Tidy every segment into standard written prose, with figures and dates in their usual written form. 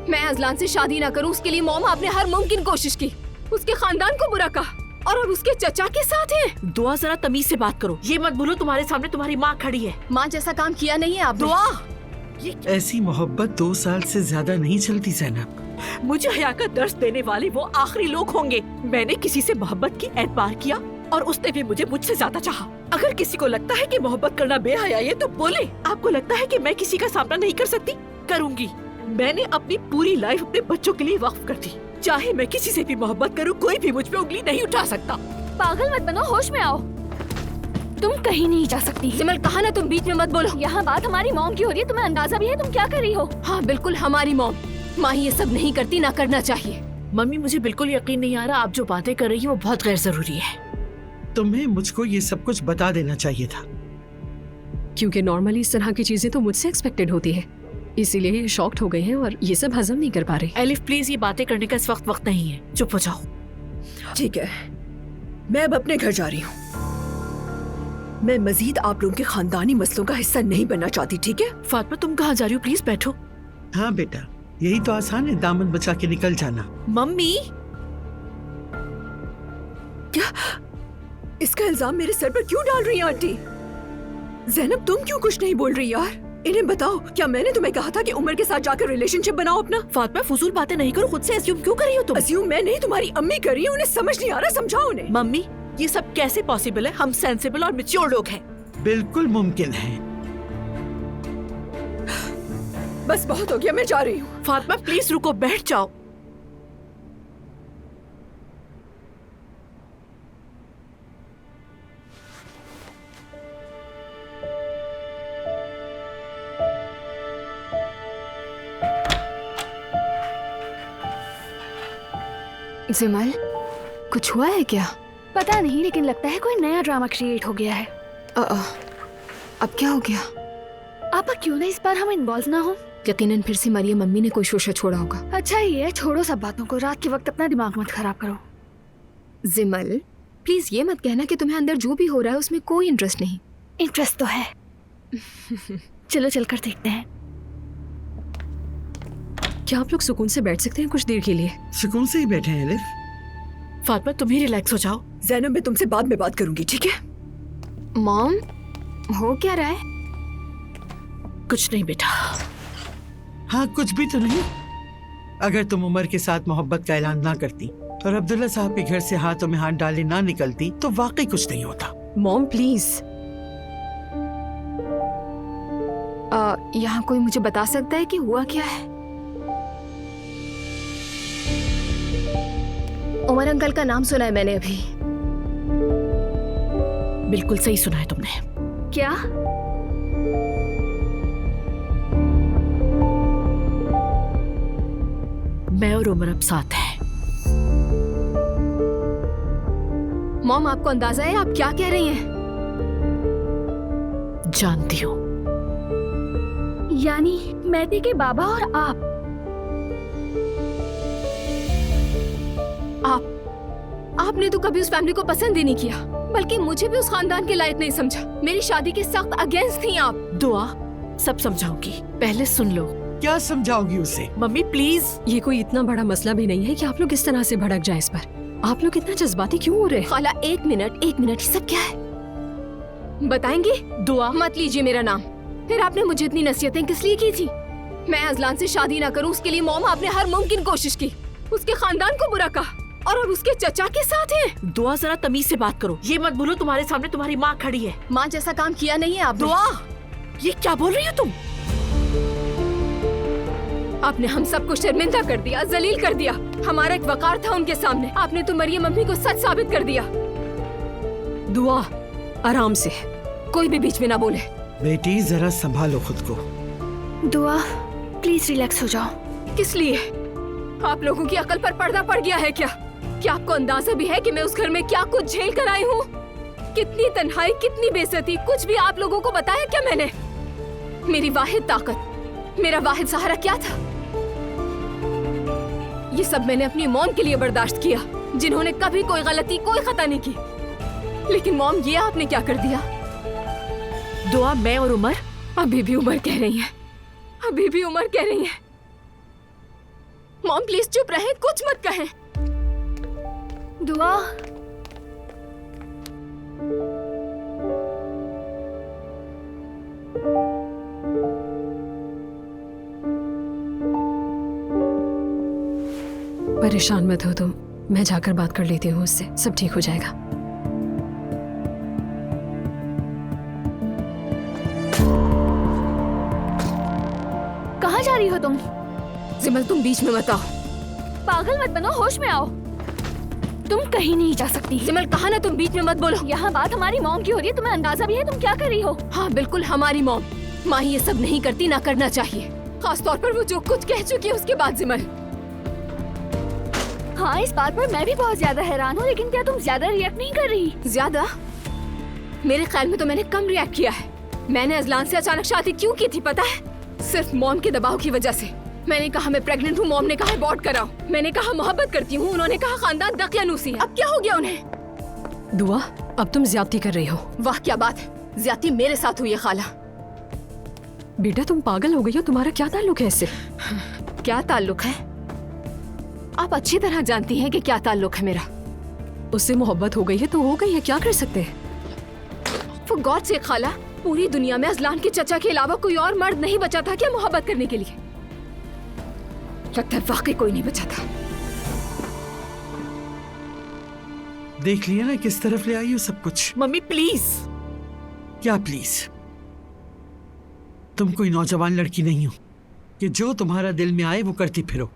मैं अजलान से शादी ना करूं, उसके लिए मॉम आपने हर मुमकिन कोशिश की, उसके खानदान को बुरा कहा और अब उसके चचा के साथ है। दुआ जरा तमीज से बात करो, ये मत भूलो तुम्हारे सामने तुम्हारी माँ खड़ी है। माँ जैसा काम किया नहीं है आप। दुआ, ऐसी मोहब्बत 2 साल से ज्यादा नहीं चलती ज़ैनब। मुझे हया का दर्स देने वाले वो आखिरी लोग होंगे। मैंने किसी से मोहब्बत की एतबार किया और उसने भी मुझे मुझसे ज्यादा चाहा। अगर किसी को लगता है कि मोहब्बत करना बेहया है तो बोले। आपको लगता है कि मैं किसी का सामना नहीं कर सकती? करूंगी। मैंने अपनी पूरी लाइफ अपने बच्चों के लिए वक्फ कर दी। चाहे मैं किसी से भी मोहब्बत करूं, कोई भी मुझ पे उंगली नहीं उठा सकता। पागल मत बनो, होश में आओ। तुम कहीं नहीं जा सकती। सिमल कहा ना तुम बीच में मत बोलो। यहाँ बात हमारी मॉम की हो रही है, तुम्हें अंदाजा भी है तुम क्या कर रही हो? हाँ बिल्कुल हमारी मॉम। माँ ये सब नहीं करती, ना करना चाहिए। मम्मी मुझे बिल्कुल यकीन नहीं आ रहा, आप जो बातें कर रही है वो बहुत गैर जरूरी है। तुम्हें मुझको ये सब कुछ बता देना चाहिए था, क्योंकि नॉर्मली इस तरह की चीजें तो मुझसे एक्सपेक्टेड होती है, इसीलिए ये शॉक्ड हो गए हैं और ये सब हजम नहीं कर पा रहे। एलिफ प्लीज, ये बातें करने का इस वक्त नहीं है, चुप हो जाओ। ठीक है, मैं अब अपने घर जा रही हूँ। मैं मजीद आप लोगों के खानदानी मसलों का हिस्सा नहीं बनना चाहती, ठीक है? फातिमा तुम कहाँ जा रही हो? प्लीज बैठो। हाँ बेटा, यही तो आसान है, दामन बचा के निकल जाना। मम्मी, क्या इसका इल्जाम मेरे सर पर क्यों डाल रही है आंटी? ज़ैनब तुम क्यों कुछ नहीं बोल रही यार? इन्हें बताओ, क्या मैंने तुम्हें कहा था कि उमर के साथ जाकर रिलेशनशिप बनाओ अपना? फातिमा फजूल बातें नहीं करो, खुद से अस्यूम क्यों कर रही हो तुम? अस्यूम मैं नहीं, तुम्हारी अम्मी कर रही है। उन्हें समझ नहीं आ रहा, समझाओ उन्हें। मम्मी ये सब कैसे पॉसिबल है? हम सेंसिबल और मैच्योर लोग हैं। बिल्कुल मुमकिन है। बस बहुत हो गया, मैं जा रही हूँ। फातिमा प्लीज रुको, बैठ जाओ। सिमल कुछ हुआ है क्या? पता नहीं, लेकिन लगता है कोई नया ड्रामा क्रिएट हो गया है। अब क्या हो गया? आपा क्यों ना इस बार हम इन्वॉल्व ना हो? यकीनन फिर से मरियम मम्मी ने कोई शोशा छोड़ा होगा। अच्छा ही है, छोड़ो सब बातों को, रात के वक्त अपना दिमाग मत खराब करो। जिमल प्लीज ये मत कहना कि तुम्हें अंदर जो भी हो रहा है उसमें कोई इंटरेस्ट नहीं। इंटरेस्ट तो है। चलो चलकर देखते हैं। क्या आप लोग सुकून से बैठ सकते हैं कुछ देर के लिए? सुकून से ही बैठे हैं एलिफ। फातिमा तुम ही रिलैक्स हो जाओ। ज़ैनब मैं तुमसे बाद में बात करूंगी, ठीक है? मॉम हो क्या रहा है? कुछ नहीं बेटा। हाँ कुछ भी तो नहीं। अगर तुम उमर के साथ मोहब्बत का ऐलान ना करती और अब्दुल्ला साहब के घर से हाथों में हाथ डाले ना निकलती तो वाकई कुछ नहीं होता। Mom please. यहाँ कोई मुझे बता सकता है कि हुआ क्या है? उमर अंकल का नाम सुना है मैंने अभी। बिल्कुल सही सुना है तुमने। क्या? मैं और उमर अब साथ हैं। मॉम आपको अंदाजा है आप क्या कह रही हैं? जानती हूँ। यानी मेहदी के बाबा और आप? आपने तो कभी उस फैमिली को पसंद ही नहीं किया, बल्कि मुझे भी उस खानदान के लायक नहीं समझा। मेरी शादी के सख्त अगेंस्ट थी आप। दुआ सब समझाऊंगी, पहले सुन लो। क्या समझाओगी उसे? Mummy please. ये कोई इतना बड़ा मसला भी नहीं है कि आप लोग इस तरह से भड़क जाए इस पर। आप लोग इतना जज्बाती क्यों हो रहे हैं? खाला एक मिनट, ये सब क्या है बताएंगे? दुआ मत लीजिए मेरा नाम। फिर आपने मुझे इतनी नसीहतें किस लिए की थी? मैं अजलान से शादी ना करूं, उसके लिए मॉम आपने हर मुमकिन कोशिश की, उसके खानदान को बुरा कहा और अब उसके चचा के साथ है। दुआ जरा तमीज से बात करो, ये मत भूलो तुम्हारे सामने तुम्हारी माँ खड़ी है। माँ जैसा काम किया नहीं है आप। दुआ ये क्या बोल रही हो तुम? आपने हम सबको शर्मिंदा कर दिया, जलील कर दिया। हमारा एक वकार था उनके सामने, आपने तो मरियम मम्मी को सच साबित कर दिया। दुआ आराम से, कोई भी बीच में ना बोले। बेटी जरा संभालो खुद को। दुआ प्लीज रिलैक्स हो जाओ। किस लिए? आप लोगों की अकल पर पर्दा पड़ गया है क्या? क्या आपको अंदाजा भी है कि मैं उस घर में क्या कुछ झेल कर आई हूँ? कितनी तन्हाई, कितनी बेइज्जती, कुछ भी आप लोगों को बताया क्या मैंने? मेरी वाहिद ताकत, मेरा वाहिद सहारा क्या था? ये सब मैंने अपनी मॉम के लिए बर्दाश्त किया, जिन्होंने कभी कोई गलती, कोई खता नहीं की। लेकिन मॉम ये आपने क्या कर दिया? दुआ मैं और उमर अभी भी उमर कह रही हैं, अभी भी उमर कह रही हैं। मॉम प्लीज चुप रहे, कुछ मत कहें। दुआ, परेशान मत हो तुम, मैं जाकर बात कर लेती हूँ उससे, सब ठीक हो जाएगा। कहाँ जा रही हो तुम? जिमल तुम बीच में मत आओ। पागल मत बनो, होश में आओ। तुम कहीं नहीं जा सकती। जिमल कहा ना तुम बीच में मत बोलो। यहाँ बात हमारी मॉम की हो रही है, तुम्हें अंदाजा भी है तुम क्या कर रही हो? हाँ बिल्कुल हमारी मॉम। माँ ये सब नहीं करती, ना करना चाहिए, खास तौर पर वो जो कुछ कह चुकी है उसके बाद। जिमल हाँ, इस बात पर मैं भी बहुत ज्यादा हैरान हूँ, लेकिन क्या तुम ज्यादा रिएक्ट नहीं कर रही? ज्यादा? मेरे ख्याल में तो मैंने कम रिएक्ट किया है। मैंने अजलान से अचानक शादी क्यों की थी पता है? सिर्फ मॉम के दबाव की वजह से। मैंने कहा मैं प्रेग्नेंट हूँ, मॉम ने कहा अबॉर्ट कराओ। मैंने कहा मोहब्बत करती हूँ, उन्होंने कहा खानदान दकियानूसी है। अब क्या हो गया उन्हें? दुआ, अब तुम ज्यादती कर रही हो। वाह क्या बात है, ज्यादती मेरे साथ हुई है खाला। बेटा तुम पागल हो गई हो, तुम्हारा क्या ताल्लुक है इससे? क्या ताल्लुक है? आप अच्छी तरह जानती हैं कि क्या ताल्लुक है मेरा। उससे मोहब्बत हो गई है तो हो गई है, क्या कर सकते हैं? For God's sake खाला, पूरी दुनिया में अजलान के चचा के अलावा कोई और मर्द नहीं बचा था क्या मोहब्बत करने के लिए? लगता है वाकई कोई नहीं बचा था। देख लिया ना किस तरफ ले आई हो सब कुछ। Mummy please. क्या प्लीज? तुम कोई नौजवान लड़की नहीं हो कि जो तुम्हारा दिल में आए वो करती फिरो।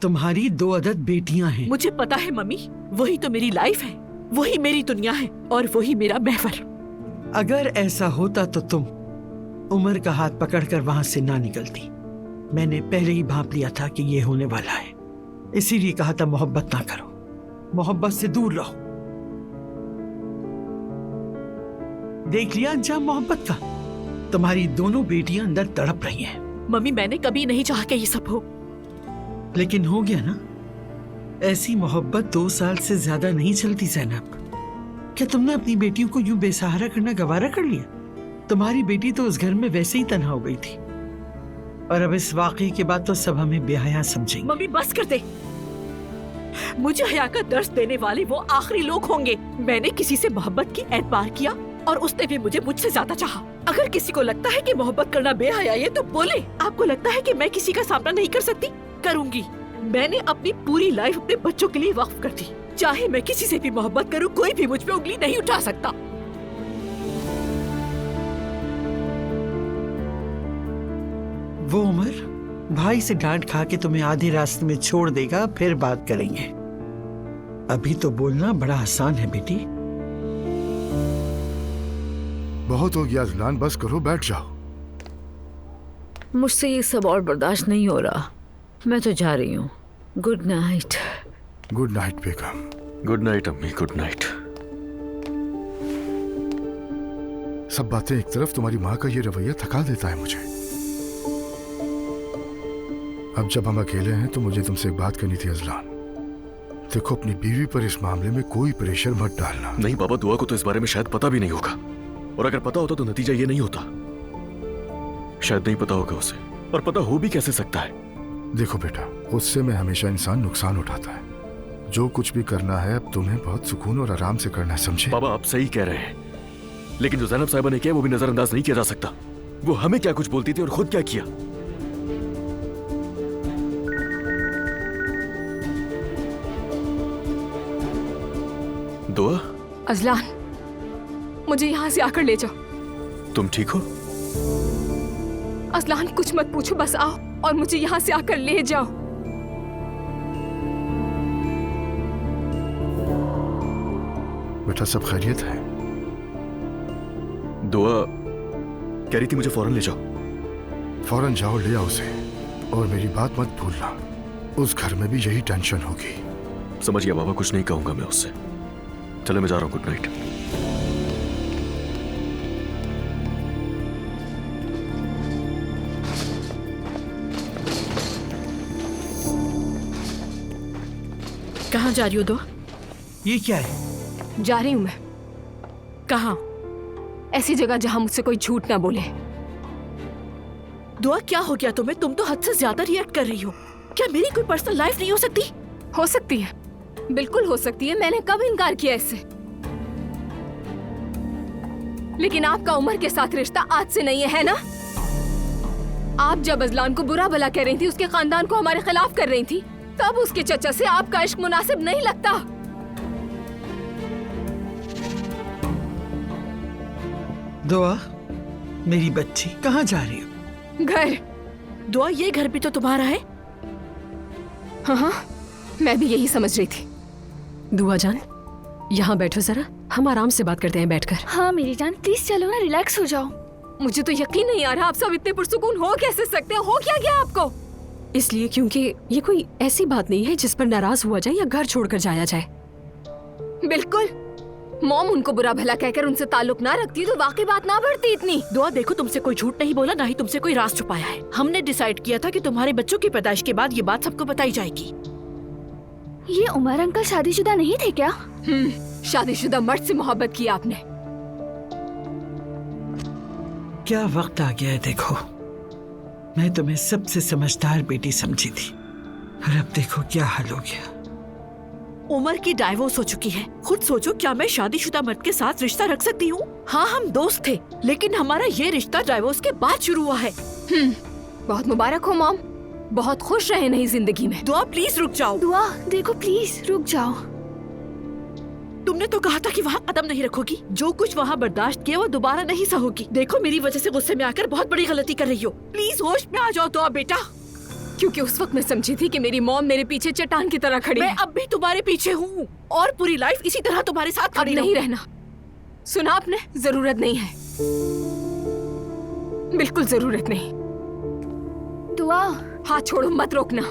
तुम्हारी 2 अदद बेटियां हैं। मुझे पता है मम्मी, वही तो मेरी लाइफ है, वही मेरी दुनिया है और वही मेरा महवर। अगर ऐसा होता तो तुम उमर का हाथ पकड़कर वहां से ना निकलती। मैंने पहले ही भांप लिया था कि ये होने वाला है, इसीलिए कहा था मोहब्बत ना करो, मोहब्बत से दूर रहो। देख लिया अंजाम मोहब्बत का। तुम्हारी दोनों बेटियां अंदर तड़प रही हैं। मम्मी मैंने कभी नहीं चाहा कि ये सब हो, लेकिन हो गया ना। ऐसी मोहब्बत 2 साल से ज्यादा नहीं चलती ज़ैनब। क्या तुमने अपनी बेटियों को यूं बेसहारा करना गवारा कर लिया? तुम्हारी बेटी तो उस घर में वैसे ही तन्हा हो गई थी, और अब इस वाकये के बाद तो सब हमें बेहया समझेंगे। मम्मी बस कर दे। मुझे हया का दर्स देने वाले वो आखिरी लोग होंगे। मैंने किसी से मोहब्बत की एतबार किया और उसने भी मुझे मुझसे ज्यादा चाहा। अगर किसी को लगता है कि मोहब्बत करना बेहयाई है तो बोले। आपको लगता है कि मैं किसी का सामना नहीं कर सकती? करूंगी। मैंने अपनी पूरी लाइफ अपने बच्चों के लिए वक्फ कर दी। चाहे मैं किसी से भी मोहब्बत करूं, कोई भी मुझ पे उंगली नहीं उठा सकता। वो उमर भाई से डांट खा के तुम्हें आधे रास्ते में छोड़ देगा, फिर बात करेंगे। अभी तो बोलना बड़ा आसान है बेटी। बहुत हो गया अजलान, बस करो, बैठ जाओ। मुझसे ये सब और बर्दाश्त नहीं हो रहा, मैं तो जा रही हूँ। Good night. गुड नाइट बेगम। गुड नाइट अम्मी, गुड नाइट। सब बातें एक तरफ, तुम्हारी माँ का ये रवैया थका देता है मुझे। अब जब हम अकेले हैं तो मुझे तुमसे एक बात करनी थी अजलान। देखो, अपनी बीवी पर इस मामले में कोई प्रेशर मत डालना। नहीं बाबा, दुआ को तो इस बारे में शायद पता भी नहीं होगा, और अगर पता होता तो नतीजा ये नहीं होता। शायद नहीं पता होगा उसे, और पता हो भी कैसे सकता है। देखो बेटा, गुस्से में हमेशा इंसान नुकसान उठाता है। जो कुछ भी करना है अब तुम्हें बहुत सुकून और आराम से करना है, समझे? बाबा आप सही कह रहे हैं, लेकिन जो ज़ैनब साहिबा ने किया वो भी नजरअंदाज नहीं किया जा सकता। वो हमें क्या कुछ बोलती थी और खुद क्या किया। दुआ, अजलान मुझे यहाँ से आकर ले जाओ। तुम ठीक हो? अजलान कुछ मत पूछो, बस आओ और मुझे यहाँ से आकर ले जाओ। बेटा सब खैरियत है? दुआ कह रही थी मुझे फौरन ले जाओ। फौरन जाओ, ले आओ उसे, और मेरी बात मत भूलना, उस घर में भी यही टेंशन होगी। समझ गया बाबा, कुछ नहीं कहूंगा मैं उससे। चले मैं जा रहा हूँ, गुड नाइट। कहाँ जा रही हो दुआ? ये क्या है? जा रही हूँ मैं। कहाँ? ऐसी जगह जहाँ मुझसे कोई झूठ ना बोले। दुआ क्या हो गया तुम्हें? तुम तो हद से ज्यादा रिएक्ट कर रही हो। क्या मेरी कोई पर्सनल लाइफ नहीं हो सकती? हो सकती है, बिल्कुल हो सकती है। मैंने कब इनकार किया इससे? लेकिन आपका उमर के साथ रिश्ता आज से नहीं है ना? आप जब अजलान को बुरा भला कह रही थी, उसके खानदान को हमारे खिलाफ कर रही थी, तब उसके चचा से आपका इश्क मुनासिब नहीं लगता। दुआ, मेरी बच्ची कहाँ जा रही हो? घर। दुआ, ये घर भी तो तुम्हारा है। हाँ, मैं भी यही समझ रही थी। दुआ जान, यहाँ बैठो जरा, हम आराम से बात करते हैं बैठकर। हाँ मेरी जान, प्लीज चलो ना, रिलैक्स हो जाओ। मुझे तो यकीन नहीं आ रहा, आप सब इतने पुरसुकून हो कैसे सकते हो? क्या गया आपको? इसलिए क्योंकि ये कोई ऐसी बात नहीं है जिस पर नाराज हुआ जाए या घर छोड़कर जाया जाए। बिल्कुल। मॉम उनको बुरा भला कहकर उनसे ताल्लुक ना रखती तो वाकई बात ना बढ़ती इतनी। दुआ देखो, तुमसे कोई झूठ नहीं बोला, ना ही तुमसे कोई राज छुपाया है। हमने डिसाइड किया था कि तुम्हारे बच्चों की पैदाइश के बाद ये बात सबको बताई जाएगी। ये उमर अंकल शादीशुदा नहीं थे क्या? शादीशुदा मर्द से मोहब्बत की आपने। क्या वक्त आ गया है देखो। मैं तुम्हें सबसे समझदार बेटी समझी थी, और अब देखो क्या हाल हो गया। उमर की डाइवोर्स हो चुकी है। खुद सोचो, क्या मैं शादीशुदा मर्द के साथ रिश्ता रख सकती हूँ? हाँ, हम दोस्त थे, लेकिन हमारा ये रिश्ता डाइवोर्स के बाद शुरू हुआ है। बहुत मुबारक हो मॉम, बहुत खुश रहे नई जिंदगी में। दुआ प्लीज रुक जाओ। दुआ देखो, प्लीज रुक जाओ। तुमने तो कहा था कि वहाँ कदम नहीं रखोगी। जो कुछ वहाँ बर्दाश्त किया वो दोबारा नहीं सहोगी। देखो, मेरी वजह से गुस्से में आकर बहुत बड़ी गलती कर रही हो। प्लीज होश में आ जाओ दुआ बेटा। क्योंकि उस वक्त मैं समझी थी कि मेरी मॉम मेरे पीछे चट्टान की तरह खड़ी मैं है। अब भी तुम्हारे पीछे हूँ और पूरी लाइफ इसी तरह तुम्हारे साथ अब खड़ी नहीं रहूं। रहना। सुना आपने? जरूरत नहीं है, बिल्कुल जरूरत नहीं। दुआ हाथ छोड़ो, मत रोकना।